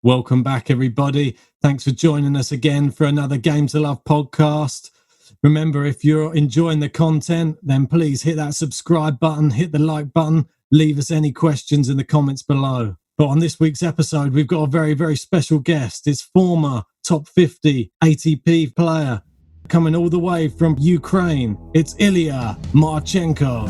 Welcome back, everybody. Thanks for joining us again for another Game to Love podcast. Remember, if you're enjoying the content, then please hit that subscribe button, hit the like button, leave us any questions in the comments below. But on this week's episode, we've got a very, very special guest. It's former top 50 ATP player coming all the way from Ukraine. It's Illya Marchenko.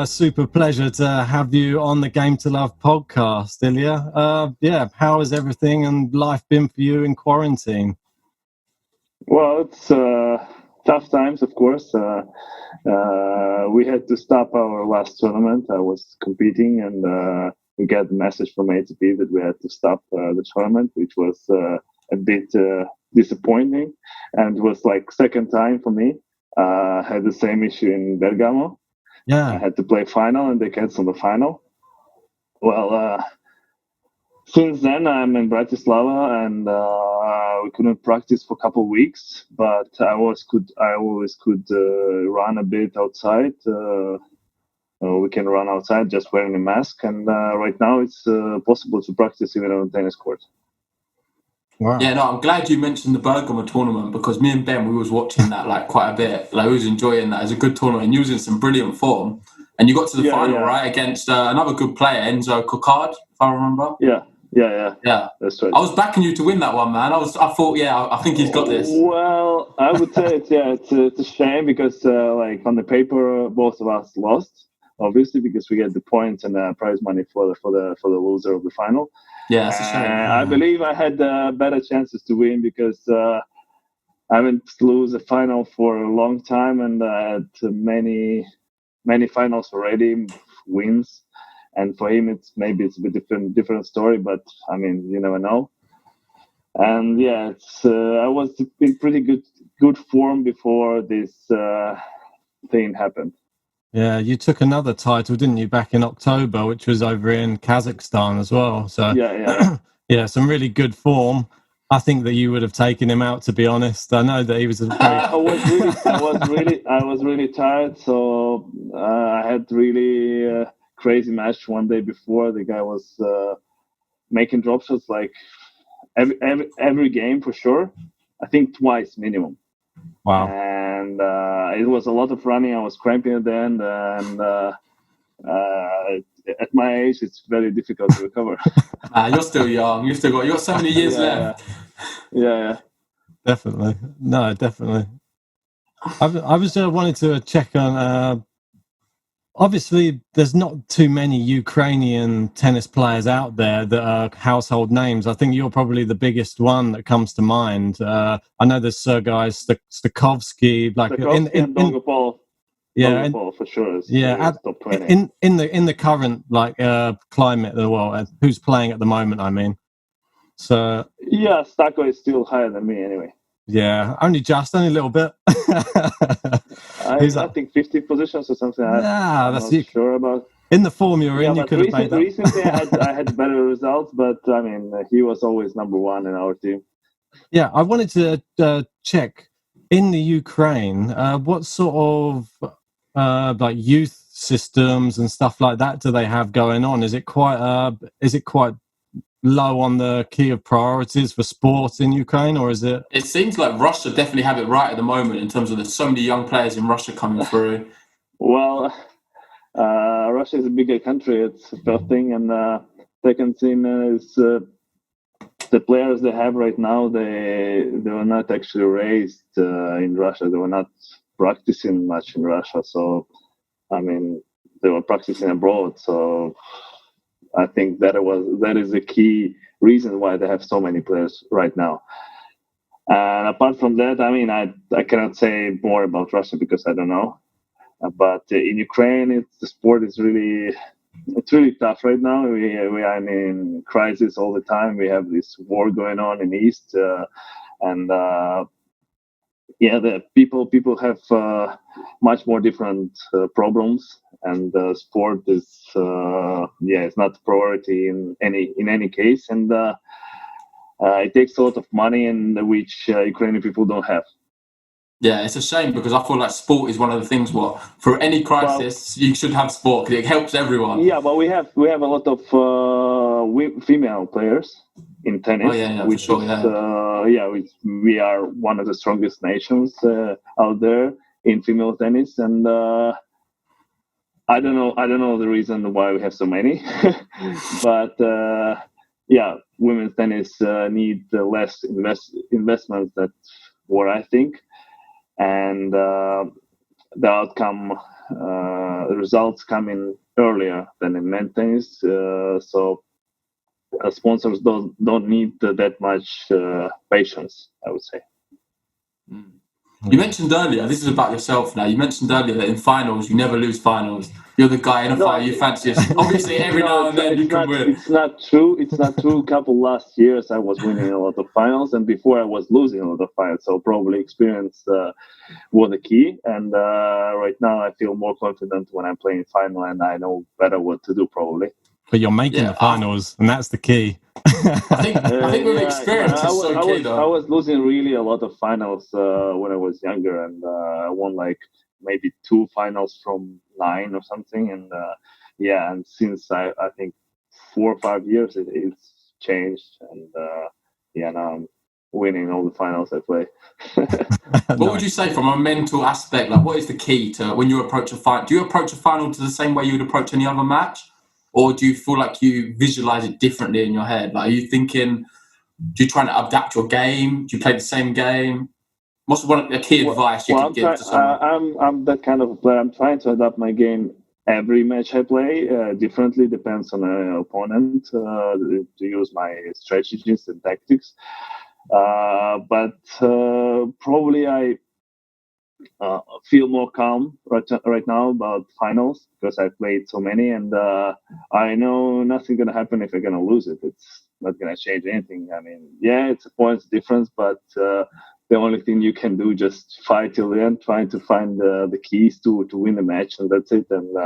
Super pleasure to have you on the Game to Love podcast, Illya. How has everything and life been for you in quarantine? Well, it's tough times, of course. We had to stop our last tournament. I was competing, and we got a message from ATP that we had to stop the tournament, which was a bit disappointing, and it was like second time for me. I had the same issue in Bergamo. Yeah, I had to play final, and they canceled the final. Well, since then I'm in Bratislava, and we couldn't practice for a couple of weeks. But I always could run a bit outside. We can run outside just wearing a mask, and right now it's possible to practice even on a tennis court. Wow. Yeah, no, I'm glad you mentioned the Bergamo tournament, because me and Ben, we was watching that like quite a bit. Like, we was enjoying that. It was a good tournament, and you was in some brilliant form. And you got to the final, right, against another good player, Enzo Cocard, if I remember. Yeah. That's right. I was backing you to win that one, man. I thought, I think he's got this. Well, I would say it's a shame, because like on the paper, both of us lost, obviously, because we get the points and the prize money for the loser of the final. Yeah, that's a shame. I believe I had better chances to win, because I haven't lose a final for a long time, and I had many finals already, wins. And for him, it's a bit different story, but I mean, you never know. And yeah, I was in pretty good form before this thing happened. Yeah, you took another title, didn't you, back in October, which was over in Kazakhstan as well. So yeah, some really good form. I think that you would have taken him out, to be honest. I know that he was I was really tired, so I had really crazy match one day before. The guy was making drop shots like every game for sure. I think twice minimum. Wow. And it was a lot of running. I was cramping at the end, and at my age, it's very difficult to recover. You're still young. You got so many years left. Yeah. Definitely. No, definitely. I was wanted to check on. Obviously, there's not too many Ukrainian tennis players out there that are household names. I think you're probably the biggest one that comes to mind. I know there's Sergei Stakhovsky, and Dogopol. Yeah, Dogopol for sure. Top 20. In the current climate of the world, who's playing at the moment? I mean, so yeah, Stako is still higher than me anyway. Yeah, only a little bit. I think 50 positions or something. I'm not sure about. In the form you're in, you could have made that. Recently, I had better results, but I mean, he was always number one in our team. Yeah, I wanted to check in the Ukraine, what sort of youth systems and stuff like that do they have going on? Is it quite low on the key of priorities for sport in Ukraine, or is it? It seems like Russia definitely have it right at the moment in terms of there's so many young players in Russia coming through. Well, Russia is a bigger country. It's the first thing, and second thing is the players they have right now, they were not actually raised in Russia. They were not practicing much in Russia. So, I mean, they were practicing abroad. So I think that is the key reason why they have so many players right now. And apart from that, I mean, I cannot say more about Russia because I don't know. But in Ukraine, the sport is really tough right now. We are in crisis all the time. We have this war going on in the east, and the people have much more different problems, and sport is it's not a priority in any case, and it takes a lot of money, and which Ukrainian people don't have. Yeah, it's a shame because I feel like sport is one of the things for any crisis you should have sport because it helps everyone. Yeah, but we have a lot of female players in tennis. Oh yeah, which for sure, we are one of the strongest nations out there in female tennis, and I don't know the reason why we have so many, but women's tennis need less investments. That's what I think. And the outcome, the results come in earlier than in men's tennis. So sponsors don't need that much patience, I would say. You mentioned earlier, this is about yourself now, you mentioned earlier that in finals, you never lose finals. You're the guy in a fight you fancy. Obviously, every now and then you can win. It's not true. It's not true. Couple last years, I was winning a lot of finals, and before I was losing a lot of finals. So probably experience was the key. And right now, I feel more confident when I'm playing final, and I know better what to do probably. But you're making the finals, and that's the key. I think with experience is so key, though. I was losing really a lot of finals when I was younger, and I won like maybe 2 finals from 9 or something. And and since I think 4 or 5 years, it's changed, and now I'm winning all the finals I play. What would you say from a mental aspect? Like, what is the key to when you approach a fight? Do you approach a final to the same way you would approach any other match? Or do you feel like you visualize it differently in your head? Like, are you thinking, do you try to adapt your game? Do you play the same game? What's a key advice you could give to someone? I'm that kind of a player. I'm trying to adapt my game every match I play. Differently, depends on the opponent, to use my strategies and tactics. But probably I feel more calm right now about finals because I played so many, and I know nothing's gonna happen if I'm gonna lose it. It's not gonna change anything. I mean, it's a points difference, but the only thing you can do just fight till the end, trying to find the keys to win the match, and that's it. And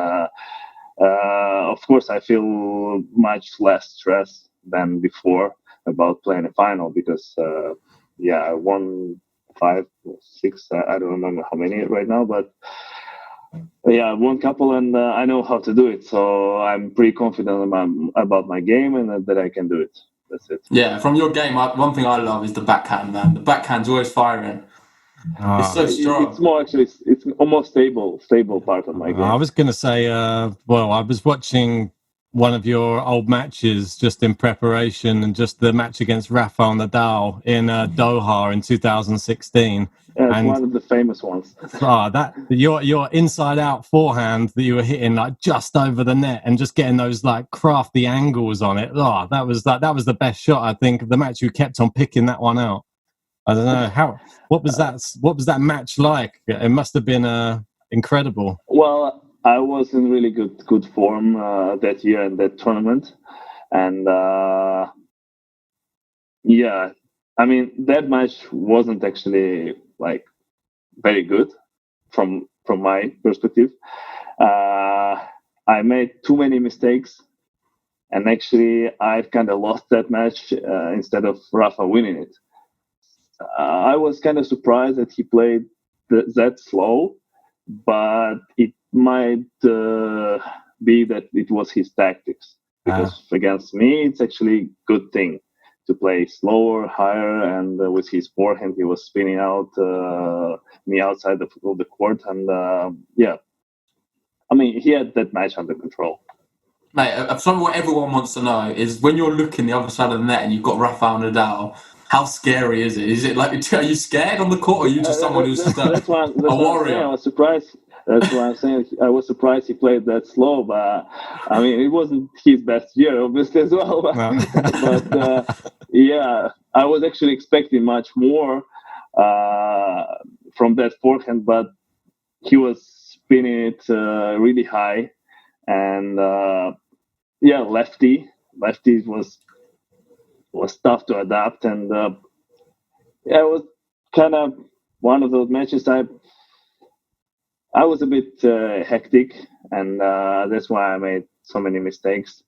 of course, I feel much less stress than before about playing a final because I won 5 or 6. I don't remember how many right now, but I won a couple, and I know how to do it. So I'm pretty confident about my game and that I can do it. That's it. Yeah, from your game, one thing I love is the backhand, man. The backhand's always firing. It's so strong. It's more actually, it's almost stable part of my game. I was going to say, I was watching one of your old matches just in preparation, and just the match against Rafael Nadal in Doha in 2016. Yeah, it's one of the famous ones. That your inside out forehand that you were hitting like just over the net and just getting those like crafty angles on it. That was the best shot I think of the match. You kept on picking that one out. I don't know what was that match like? It must have been incredible. Well, I was in really good form that year in that tournament, and I mean that match wasn't actually like very good from my perspective. I made too many mistakes, and actually I've kind of lost that match instead of Rafa winning it. I was kind of surprised that he played that slow, but it might be that it was his tactics, because against me it's actually a good thing to play slower, higher, and with his forehand he was spinning out me outside of the court, and I mean he had that match under control. Mate, something what everyone wants to know is when you're looking the other side of the net and you've got Rafael Nadal, how scary is it? Is it like, are you scared on the court, or are you just someone who's just a warrior? I was surprised. That's why I'm saying I was surprised he played that slow. But I mean, it wasn't his best year, obviously, as well. But yeah, I was actually expecting much more from that forehand, but he was spinning it really high, and lefty was tough to adapt, and it was kind of one of those matches. I was a bit hectic, and that's why I made so many mistakes.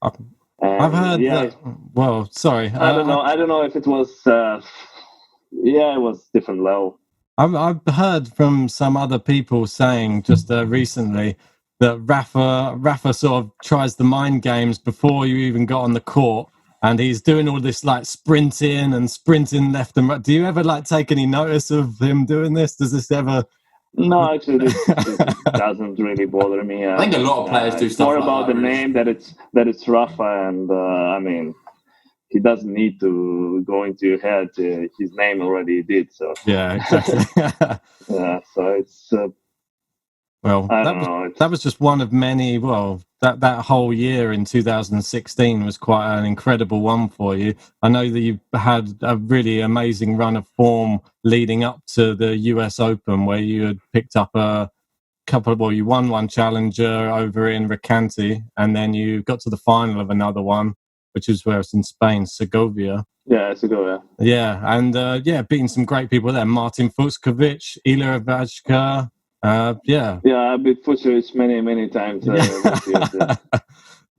I've heard that. Well, sorry, I don't know. I don't know if it was. It was different level. I've heard from some other people saying just recently that Rafa sort of tries the mind games before you even got on the court, and he's doing all this like sprinting left and right. Do you ever like take any notice of him doing this? Does this ever? No, actually, this doesn't really bother me. I think a lot of players do stuff more like about that, the name that it's Rafa, and I mean, he doesn't need to go into your head. His name already did so. Yeah, exactly. So it's. Well, that was just one of many. Well, that whole year in 2016 was quite an incredible one for you. I know that you had a really amazing run of form leading up to the US Open, where you had picked up a couple. Well, you won one challenger over in Recanati, and then you got to the final of another one, which is where it's in Spain, Segovia. Yeah, Segovia. Yeah, and beating some great people there: Martin Fucsovics, Illya Marchenko. I beat Fucsovics many times.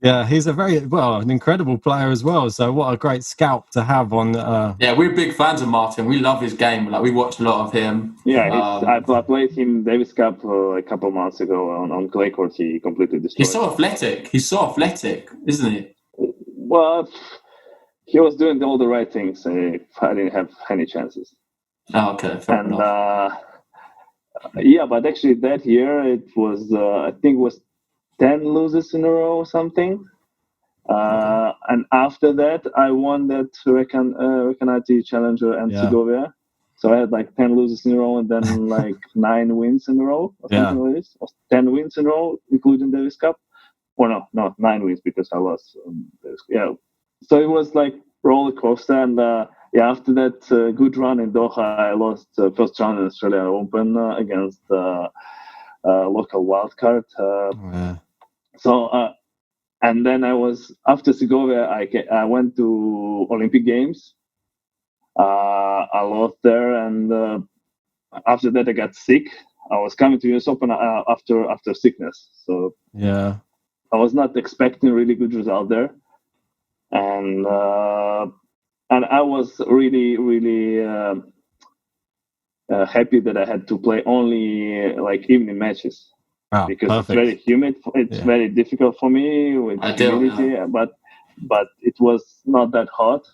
Yeah, he's an incredible player as well. So what a great scalp to have on. Yeah, we're big fans of Martin. We love his game. Like, we watch a lot of him. Yeah, I played him Davis Cup a couple of months ago on clay court. He completely destroyed. He's so athletic, isn't he? Well, he was doing all the right things. I didn't have any chances. Oh, okay, fair enough. But actually that year it was, I think it was 10 losses in a row or something. And after that, I won that Recanati Challenger and Segovia. So I had like 10 losses in a row and then like 9 wins in a row or something like this. Or 10 wins in a row, including Davis Cup. Or no, 9 wins because I lost. So it was like roller coaster. And after that good run in Doha, I lost first round in Australian Open against local wildcard. So, and then after Segovia, I went to Olympic Games. I lost there, and after that I got sick. I was coming to US Open after sickness. So yeah, I was not expecting really good result there, and I was really happy that I had to play only like evening matches. Because perfect. It's very humid. It's very difficult for me with humidity, but it was not that hot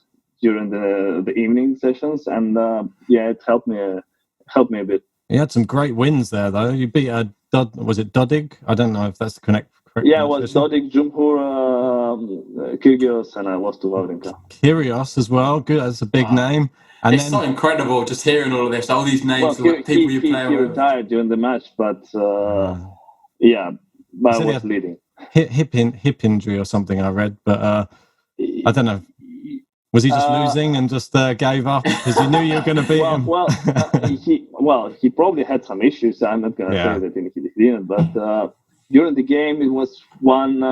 during the evening sessions, and it helped me a bit. You had some great wins there, though. You beat was it Dodig? I don't know if that's the correct. Yeah, it was Dodig, Jumhur, Kyrgios, and I lost to Wawrinka. Kyrgios as well. Good, that's a big name. And it's so incredible just hearing all of this, all these names, people you play with. He retired during the match, but. But I was leading. Hip injury or something I read, but I don't know. Was he just losing and just gave up because he knew you were going to beat him? He probably had some issues. I'm not going to say that he didn't, but during the game it was one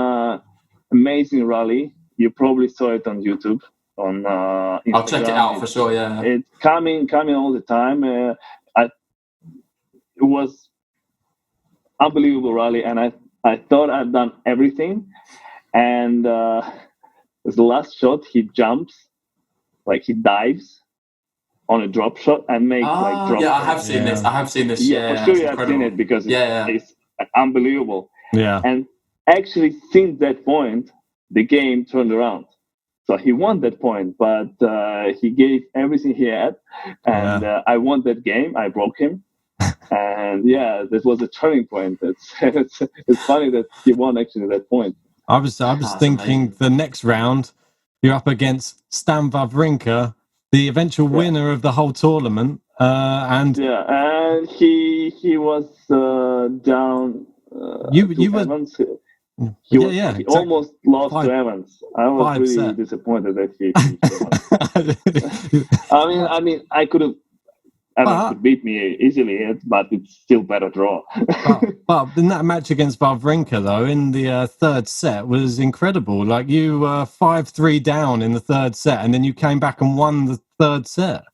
amazing rally. You probably saw it on YouTube. On Instagram. I'll check it out for sure. Yeah, it's coming all the time. It was unbelievable rally, and I thought I'd done everything, and the last shot he jumps, like he dives on a drop shot and makes like drop. Yeah, I have seen this. Yeah, for sure you have seen it because it's unbelievable. Yeah, and actually since that point the game turned around. So he won that point, but he gave everything he had, and I won that game. I broke him. And that was a turning point. It's funny that he won actually that point. I was thinking amazing. The next round, you're up against Stan Wawrinka, the eventual winner of the whole tournament, and he was down. You were. Evans. He exactly. Almost lost to Evans. I was really disappointed that he won. I mean, I could have. Evans could beat me easily, but it's still better draw. but in that match against Wawrinka, though, in the third set was incredible. Like you were 5-3 down in the third set, and then you came back and won the third set.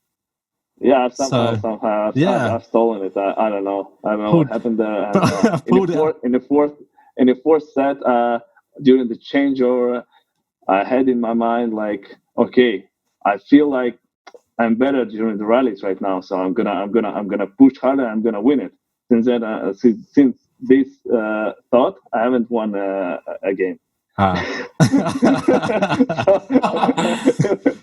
Yeah, somehow I've stolen it. I don't know. I don't know what happened there. And, in the fourth set, during the changeover, I had in my mind like, okay, I feel like I'm better during the rallies right now, so I'm gonna push harder. I'm gonna win it. Since then, since this thought, I haven't won a game. It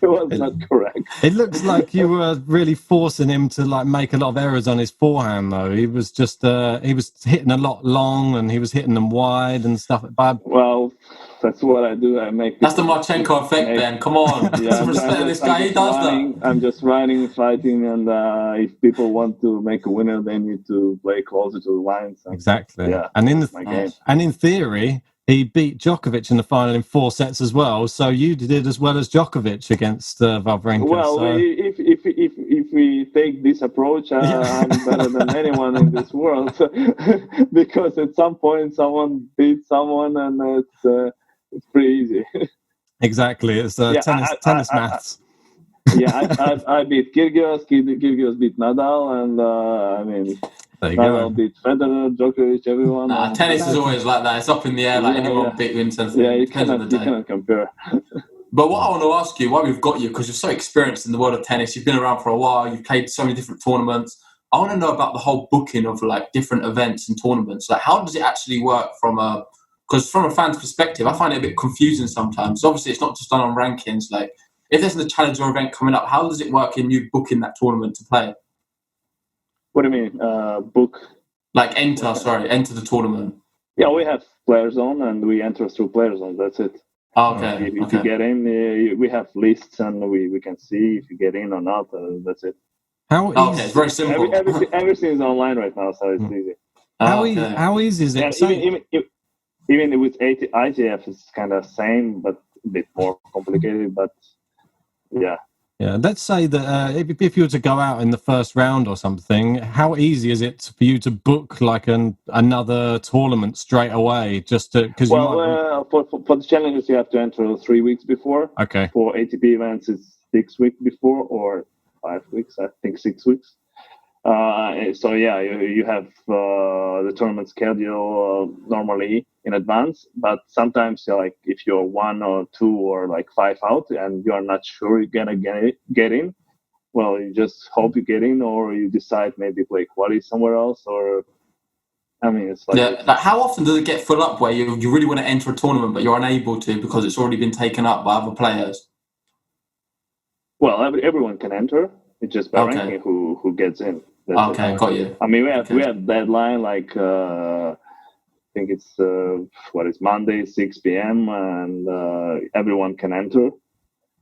was not correct. It looks like you were really forcing him to like make a lot of errors on his forehand, though. He was just he was hitting a lot long, and he was hitting them wide and stuff. Well, that's what I do. I make. That's the Marchenko effect, Ben. Come on, respect this guy. He does that. I'm just running, fighting, and if people want to make a winner, they need to play closer to the lines. Exactly. Yeah. And in theory, he beat Djokovic in the final in 4 sets as well. So you did as well as Djokovic against Wawrinka. Well, if we take this approach, I'm better than anyone in this world because at some point someone beats someone, and it's pretty easy. Exactly, it's tennis maths. I beat Kyrgios. Kyrgios beat Nadal, and I mean. Nadal beat Federer, Djokovic, everyone. Tennis is always like that. It's up in the air, like anyone beat you in tennis. Yeah, you cannot compare. But what I want to ask you, why we've got you, because you're so experienced in the world of tennis, you've been around for a while, you've played so many different tournaments. I want to know about the whole booking of like different events and tournaments. Like, how does it actually work because from a fan's perspective, I find it a bit confusing sometimes. Obviously, it's not just done on rankings. Like, if there's a challenger event coming up, how does it work in you booking that tournament to play? What do you mean, book? Like enter the tournament. Yeah, we have player zone, and we enter through player zone. That's it. Oh, okay. If you get in, we have lists, and we can see if you get in or not. That's it. Okay, it's very simple. Everything is online right now, so it's easy. How easy is it? Even with ITF, it's kind of same, but a bit more complicated. But yeah. Yeah, let's say that if you were to go out in the first round or something, how easy is it for you to book like another tournament straight away? Just because for the challenges you have to enter 3 weeks before. Okay. For ATP events, it's 6 weeks before or 5 weeks. I think 6 weeks. So yeah, you have the tournament schedule normally in advance, but sometimes like if you're 1 or 2 or like 5 out and you're not sure you're gonna get in, well, you just hope you get in, or you decide maybe play quali somewhere else, or I mean, it's like like how often does it get full up where you really want to enter a tournament but you're unable to because it's already been taken up by other players? Well, everyone can enter. It's just by ranking who gets in. Got you. I mean, we have deadline like I think it's it's Monday 6 p.m. and everyone can enter,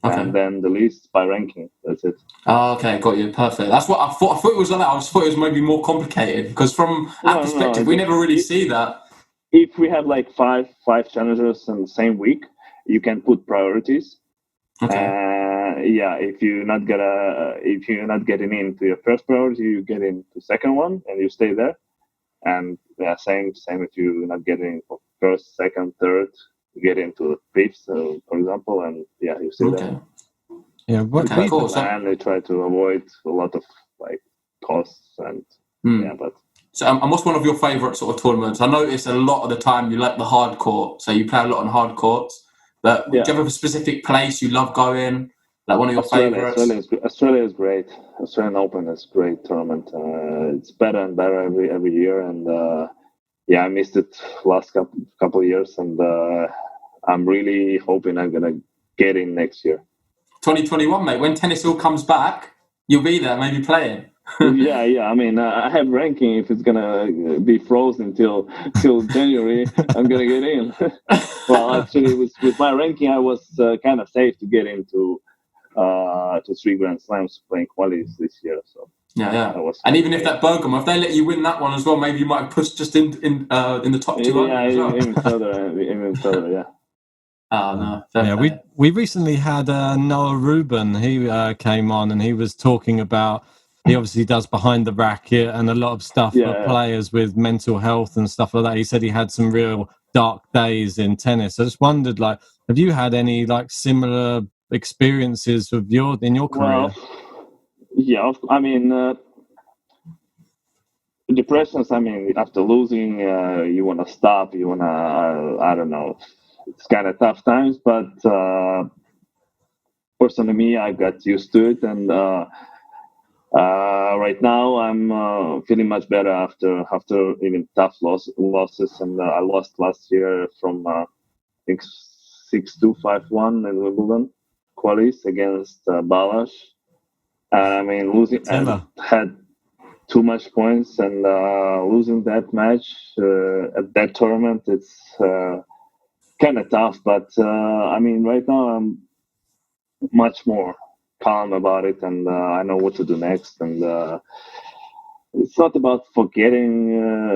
and then the list by ranking. That's it. Okay, got you. Perfect. That's what I thought. I thought it was like that. I thought it was maybe more complicated because from our perspective, we never really see that. If we have like five challengers in the same week, you can put priorities. If you're not getting into your first priority, you get into second one and you stay there. And same if you're not getting for first, second, third, you get into fifth, for example, and you stay there. Yeah, and they try to avoid a lot of like costs and but. So, and what's one of your favourite sort of tournaments? I notice a lot of the time you like the hard court, so you play a lot on hard courts. But do you have a specific place you love going? Like one of your favourites? Australia is great. Australian Open is a great tournament. It's better and better every year. And I missed it last couple of years. And I'm really hoping I'm going to get in next year. 2021, mate. When tennis all comes back, you'll be there, maybe playing. Yeah. I mean, I have ranking. If it's gonna be frozen till January, I'm gonna get in. Well, actually, with my ranking, I was kind of safe to get into to 3 Grand Slams playing qualies this year. So yeah. And even if that Bergamo, if they let you win that one as well, maybe you might have pushed just in the top 200 as well. Even further, yeah. Oh no! Yeah, we recently had Noah Rubin. He came on and he was talking about. He obviously does behind the racket and a lot of stuff for players with mental health and stuff like that. He said he had some real dark days in tennis. I just wondered, like, have you had any like similar experiences in your career? Well, yeah, I mean, depressions. I mean, after losing, you want to stop. You want to, I don't know. It's kind of tough times, but personally, me, I got used to it, and right now I'm feeling much better after even tough losses, and I lost last year from I think 6-2, 5-1 in Wimbledon qualies against Balas. I mean, losing, I had too much points, and losing that match at that tournament, it's kind of tough. But I mean, right now I'm much more calm about it, and I know what to do next. And it's not about forgetting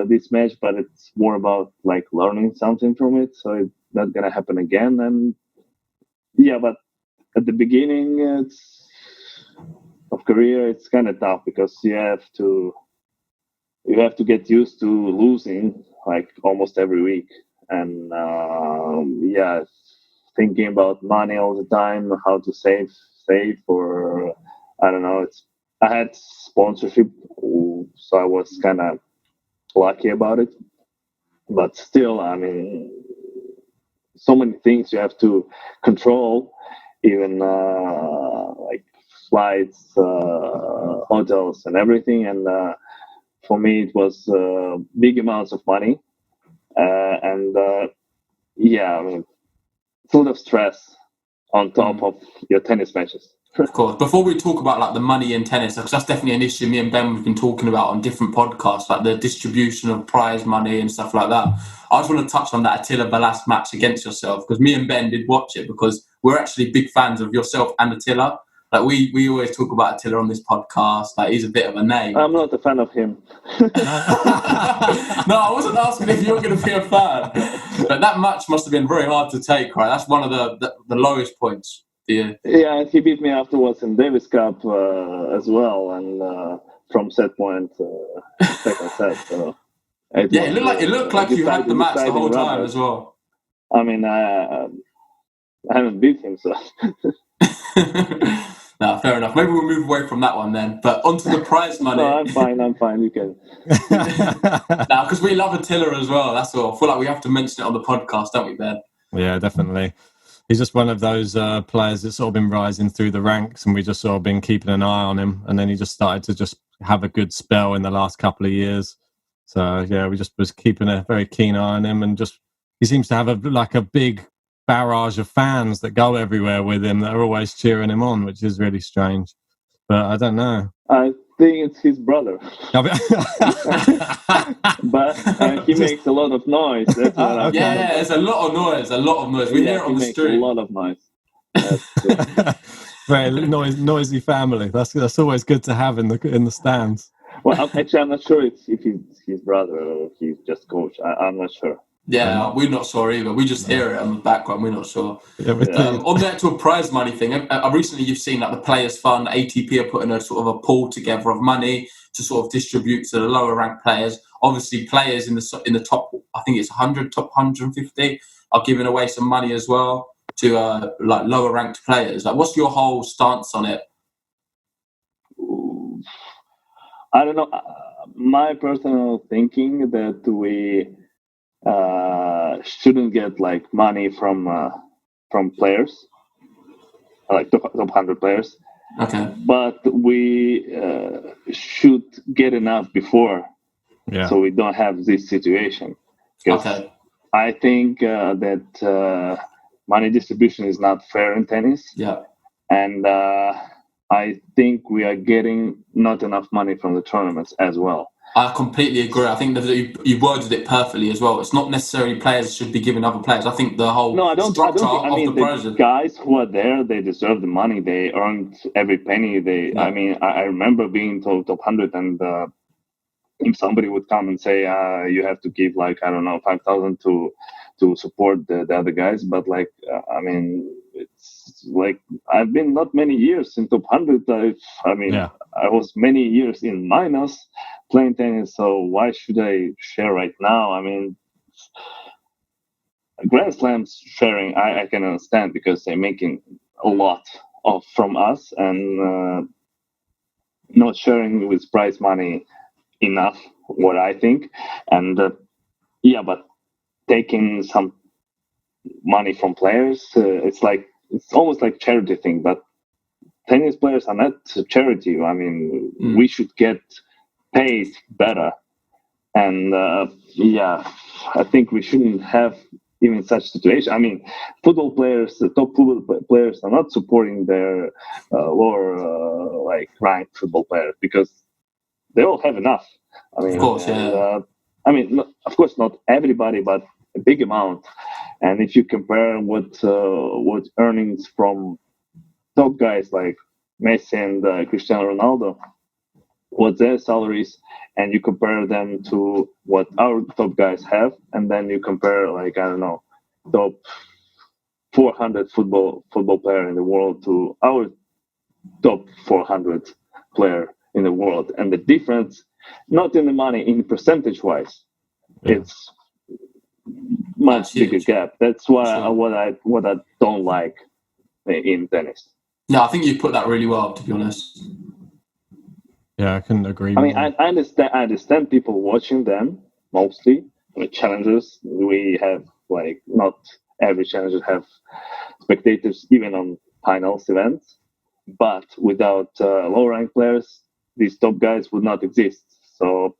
this match, but it's more about like learning something from it, so it's not gonna happen again. And yeah, but at the beginning of career, it's kind of tough because you have to get used to losing like almost every week, and thinking about money all the time, how to save, or I don't know. I had sponsorship, so I was kind of lucky about it, but still, I mean, so many things you have to control, even like flights, hotels, and everything. And for me, it was big amounts of money, and I mean, full of stress on top of your tennis matches. Of course. Before we talk about like the money in tennis, because that's definitely an issue me and Ben we've been talking about on different podcasts, like the distribution of prize money and stuff like that. I just want to touch on that Attila Balas match against yourself, because me and Ben did watch it, because we're actually big fans of yourself and Attila. Like we always talk about Attila on this podcast. Like he's a bit of a name. I'm not a fan of him. No, I wasn't asking if you're going to be a fan. But that match must have been very hard to take, right? That's one of the lowest points. Yeah, and he beat me afterwards in Davis Cup as well, and from set point, second set. So it looked like you had the match the whole time as well. I mean, I haven't beat him, so. No, fair enough. Maybe we'll move away from that one then. But onto the prize money. No, I'm fine. You can. Now, because we love Attila as well. That's all. I feel like we have to mention it on the podcast, don't we, Ben? Yeah, definitely. He's just one of those players that's sort of been rising through the ranks, and we just sort of been keeping an eye on him. And then he just started to just have a good spell in the last couple of years. So yeah, we just was keeping a very keen eye on him, and just he seems to have a big barrage of fans that go everywhere with him that are always cheering him on, which is really strange. But I don't know. I think it's his brother. But he makes a lot of noise. That's what there's a lot of noise. We hear it on the street. A lot of noise. Very noisy family. That's always good to have in the stands. Well, actually, I'm not sure if he's his brother or if he's just coach. I'm not sure. Yeah, we're not sure either. We just hear it on the background. We're not sure. On the actual prize money thing, recently you've seen that the Players Fund, ATP are putting a sort of a pool together of money to sort of distribute to the lower ranked players. Obviously, players in the top, I think it's 100, top 150, are giving away some money as well to like lower ranked players. Like, what's your whole stance on it? I don't know. My personal thinking that we shouldn't get like money from players, like top 100 players. Okay. But we should get enough before, so we don't have this situation. Okay. I think that money distribution is not fair in tennis. Yeah. And I think we are getting not enough money from the tournaments as well. I completely agree. I think that you worded it perfectly as well. It's not necessarily players should be giving other players. I think the whole structure of the process. Guys who are there, they deserve the money. They earned every penny. I mean, I remember being told top 100, and if somebody would come and say you have to give like, I don't know, 5,000 to support the other guys, but like I mean, it's like I've been not many years in top 100. I was many years in minus playing tennis, so why should I share right now? I mean, Grand Slams sharing I can understand because they're making a lot from us, and not sharing with prize money enough, what I think. And but taking some money from players, it's almost like charity thing, but tennis players are not charity. I mean, we should get paid better, and I think we shouldn't have even such situation. I mean, football players, the top football players are not supporting their lower ranked football players because they all have enough. I mean, of course, of course, not everybody, but a big amount. And if you compare what earnings from top guys like Messi and Cristiano Ronaldo, what their salaries, and you compare them to what our top guys have, and then you compare, like, I don't know, top 400 football player in the world to our top 400 player in the world, and the difference, not in the money, in percentage wise, it's much bigger gap. That's why what I don't like in tennis. Yeah, I think you put that really well, to be honest. Yeah, I couldn't agree. I mean, I understand people watching them mostly. I mean, challengers, we have like not every challenger have spectators even on finals events, but without low ranked players, these top guys would not exist. So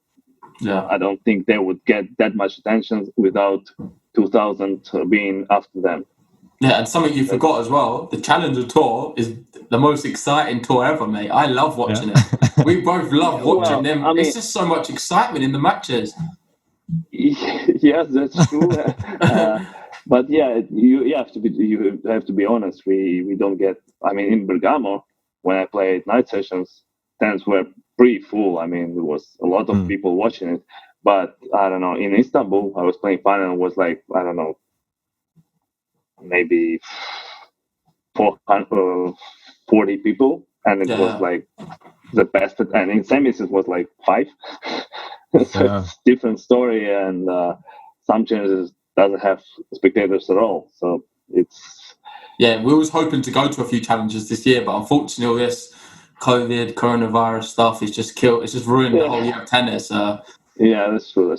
I don't think they would get that much attention without 2000 being after them. Yeah, and something you forgot as well, the Challenger Tour is the most exciting tour ever, mate. I love watching it. We both love watching them. I mean, it's just so much excitement in the matches. Yes, that's true. But yeah, you have to be honest. We don't get. I mean, in Bergamo, when I played night sessions, tents were pretty full. I mean, there was a lot of people watching it. But I don't know. In Istanbul, I was playing final. It was like, I don't know, maybe 440 people, and it was like the best. And in semis, it was like 5. So it's a different story, and some challenges doesn't have spectators at all. So it's we was hoping to go to a few challenges this year, but unfortunately, this COVID, coronavirus stuff is just killed. It's just ruined the whole year of tennis. Yeah, that's true.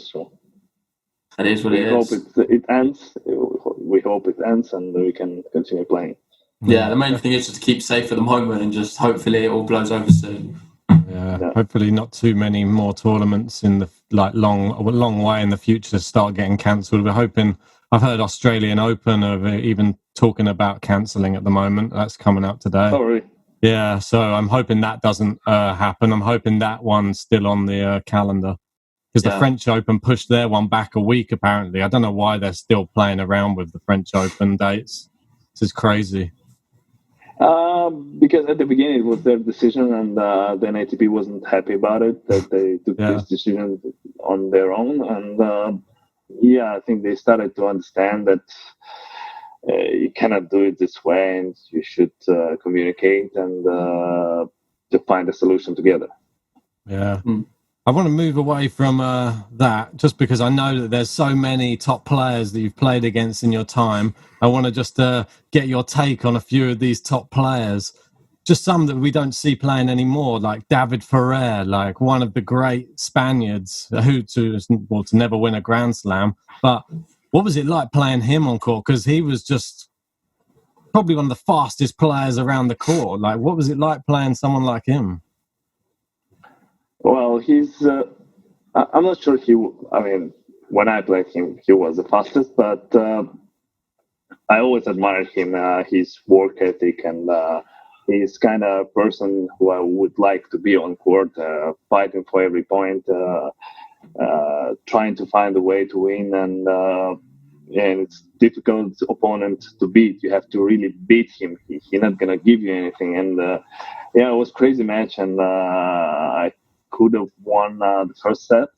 That is what it is. We hope it ends. We hope it ends and we can continue playing. Yeah, the main thing is just to keep safe at the moment and just hopefully it all blows over soon. Yeah, hopefully not too many more tournaments in the long way in the future to start getting cancelled. We're hoping. I've heard Australian Open are even talking about cancelling at the moment. That's coming out today. Oh, really? Yeah, so I'm hoping that doesn't happen. I'm hoping that one's still on the calendar. Because the French Open pushed their one back a week, apparently. I don't know why they're still playing around with the French Open dates. This is crazy. Because at the beginning it was their decision, and then ATP wasn't happy about it, that they took this decision on their own. And I think they started to understand that you cannot do it this way, and you should communicate and to find a solution together. Yeah. I want to move away from that just because I know that there's so many top players that you've played against in your time. I want to just get your take on a few of these top players, just some that we don't see playing anymore, like David Ferrer, like one of the great Spaniards to never win a Grand Slam. But what was it like playing him on court? Because he was just probably one of the fastest players around the court. Like, what was it like playing someone like him? Well, he's. I'm not sure when I played him, he was the fastest, but I always admired him, his work ethic, and he's kind of a person who I would like to be on court, fighting for every point, trying to find a way to win, and it's difficult opponent to beat. You have to really beat him. He's not gonna give you anything. And it was crazy match, and I could have won the first set,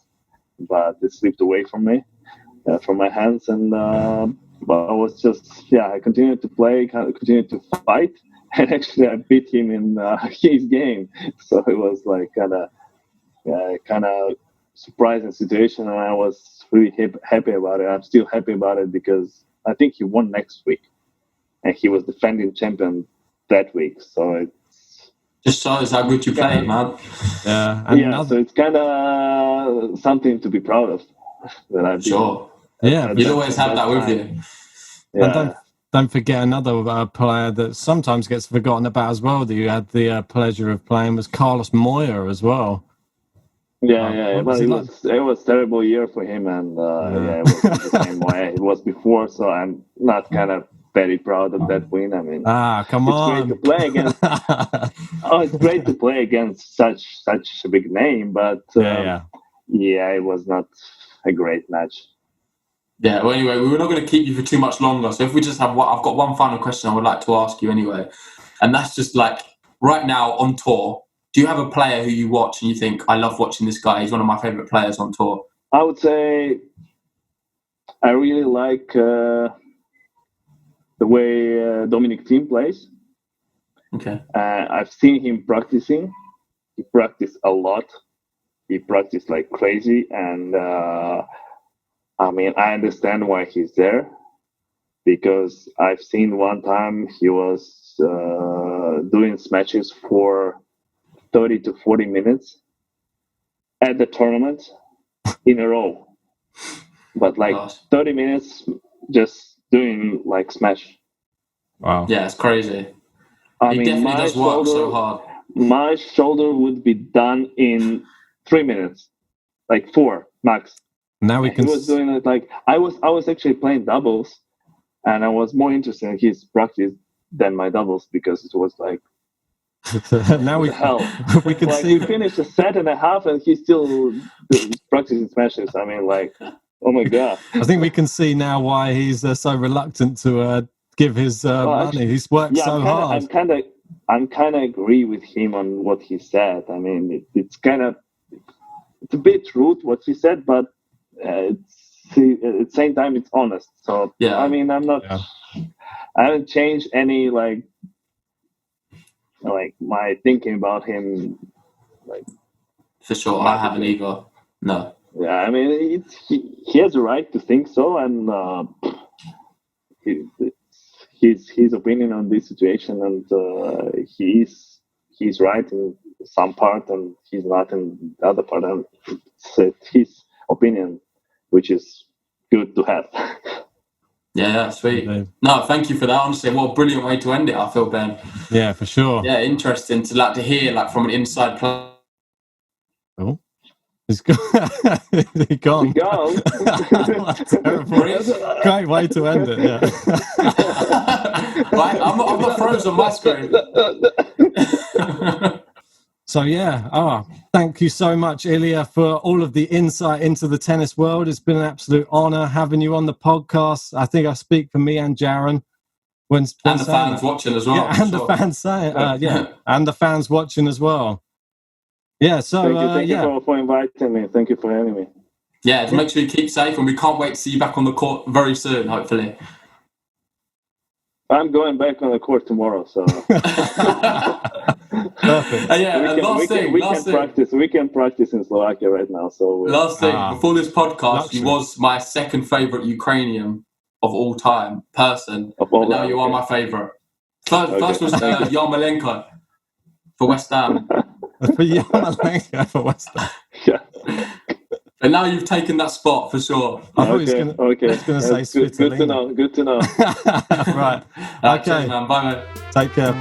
but it slipped away from me, from my hands. And but I was just I continued to play, continued to fight, and actually I beat him in his game. So it was like kind of surprising situation, and I was really happy about it. I'm still happy about it because I think he won next week, and he was defending champion that week. So it's just shows how good you play, man. So it's kind of something to be proud of. That I've sure. You'd always have that with you. Yeah. And don't forget another player that sometimes gets forgotten about as well that you had the pleasure of playing was Carlos Moya as well. But it was a terrible year for him, and it was the same way it was before. So I'm not kind of very proud of that win. I mean, come on, it's great to play against. It's great to play against such a big name, but it was not a great match. Yeah. Well, anyway, we're not going to keep you for too much longer. So if we just have I've got one final question I would like to ask you anyway, and that's just like right now on tour. Do you have a player who you watch and you think, I love watching this guy, he's one of my favourite players on tour? I would say I really like the way Dominic Thiem plays. Okay. I've seen him practicing. He practiced a lot. He practiced like crazy. And I understand why he's there. Because I've seen one time he was doing matches for 30 to 40 minutes at the tournament in a row, but 30 minutes just doing like smash. Wow. Yeah, it's crazy. He definitely does work so hard. My shoulder would be done in 3 minutes, like 4 max. Now we can. He was doing it like I was actually playing doubles, and I was more interested in his practice than my doubles because it was like. Now we can see. We finished a set and a half, and he's still practicing smashes. I mean, like, oh my god! I think we can see now why he's so reluctant to give his money. He's worked so hard. I'm kind of agree with him on what he said. I mean, it's a bit rude what he said, but at the same time, it's honest. So I mean, I'm not. Yeah. I haven't changed any like my thinking about him, like for sure. I haven't either. No. Yeah, I mean, he has a right to think so, and his opinion on this situation, and he's right in some part, and he's not in the other part, and it's his opinion, which is good to have. Yeah, sweet. No, thank you for that. Honestly, what a brilliant way to end it, I feel, Ben. Yeah, for sure. Yeah, interesting to hear from an inside player. Oh, he's gone. He's gone. Great way to end it, yeah. Right, I'm not frozen on my screen. So thank you so much, Illya, for all of the insight into the tennis world. It's been an absolute honour having you on the podcast. I think I speak for me and Jaron. And the fans watching as well. Yeah, and the fans saying, and the fans watching as well. Yeah, so thank you for inviting me. Thank you for having me. Yeah, make sure you keep safe, and we can't wait to see you back on the court very soon, hopefully. I'm going back on the court tomorrow, so. Perfect. We can practice in Slovakia right now. So last thing, before this podcast, he was my second favourite Ukrainian of all time person. And now you are my favourite. First was Yarmolenko for West Ham. For Yarmolenko for West Ham. Yeah. But now you've taken that spot for sure. I thought he was going to say good to know. Right. Okay. Cheers, man. Bye, mate. Take care.